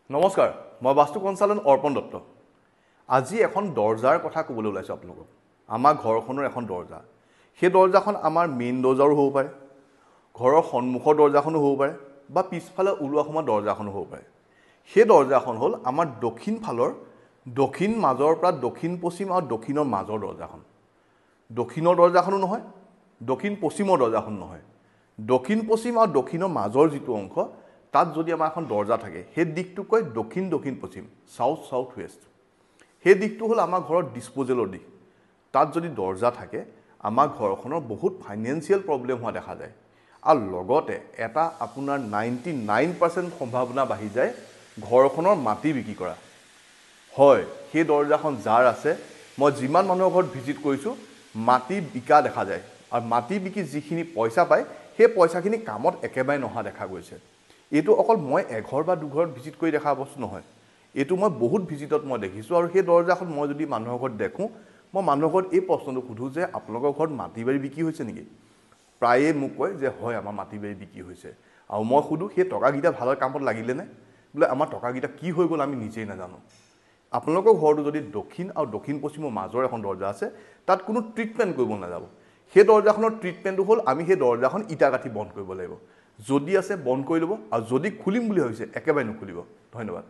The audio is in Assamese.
নমস্কাৰ, মই বাস্তু কনসালটেন্ট অৰ্পণ দত্ত। আজি এখন দৰজাৰ কথা ক'বলৈ ওলাইছোঁ আপোনালোকক। আমাৰ ঘৰখনৰ এখন দৰজা। সেই দৰজাখন আমাৰ মেইন দৰজাৰো হ'ব পাৰে, ঘৰৰ সন্মুখৰ দৰজাখনো হ'ব পাৰে বা পিছফালে ওলোৱা সময়ত দৰজাখনো হ'ব পাৰে। সেই দৰজাখন হ'ল আমাৰ দক্ষিণ ফালৰ দক্ষিণ মাজৰ পৰা দক্ষিণ পশ্চিম আৰু দক্ষিণৰ মাজৰ দৰজাখন। দক্ষিণৰ দৰজাখনো নহয়, দক্ষিণ পশ্চিমৰ দৰজাখনো নহয়। দক্ষিণ পশ্চিম আৰু দক্ষিণৰ মাজৰ যিটো অংশ, তাত যদি আমাৰ এখন দৰজা থাকে, সেই দিশটোক কয় দক্ষিণ দক্ষিণ পশ্চিম, সাউথ সাউথ ৱেষ্ট। সেই দিশটো হ'ল আমাৰ ঘৰৰ ডিছপ'জেলৰ দিশ। তাত যদি দৰজা থাকে, আমাৰ ঘৰখনৰ বহুত ফাইনেন্সিয়েল প্ৰব্লেম হোৱা দেখা যায়। আৰু লগতে এটা আপোনাৰ 99% সম্ভাৱনা বাঢ়ি যায় ঘৰখনৰ মাটি বিক্ৰী কৰা। হয়, সেই দৰজাখন যাৰ আছে, মই যিমান মানুহৰ ঘৰত ভিজিট কৰিছোঁ, মাটি বিকা দেখা যায়। আৰু মাটি বিকি যিখিনি পইচা পায়, সেই পইচাখিনি কামত একেবাৰে নহা দেখা গৈছে। এইটো অকল মই এঘৰ বা দুঘৰত ভিজিট কৰি দেখা বস্তু নহয়, এইটো মই বহুত ভিজিটত মই দেখিছোঁ। আৰু সেই দৰজাখন মই যদি মানুহৰ ঘৰত দেখোঁ, মই মানুহৰ ঘৰত এই প্ৰশ্নটো সোধোঁ যে আপোনালোকৰ ঘৰত মাটি বাৰী বিক্ৰী হৈছে নেকি? প্ৰায়ে মোক কয় যে হয়, আমাৰ মাটি বাৰী বিক্ৰী হৈছে। আৰু মই সোধোঁ সেই টকাকেইটা ভাল কামত লাগিলেনে? বোলে আমাৰ টকাকেইটা কি হৈ গ'ল আমি নিজেই নাজানো। আপোনালোকৰ ঘৰটো যদি দক্ষিণ আৰু দক্ষিণ পশ্চিমৰ মাজৰ এখন দৰজা আছে, তাত কোনো ট্ৰিটমেণ্ট কৰিব নাযাব। সেই দৰজাখনৰ ট্ৰিটমেণ্টটো হ'ল আমি সেই দৰজাখন ইটা গাঁঠি বন্ধ কৰিব লাগিব। যদি আছে বন্ধ কৰি ল'ব, আৰু যদি খুলিম বুলি ভাবিছে একেবাৰে নুখুলিব। ধন্যবাদ।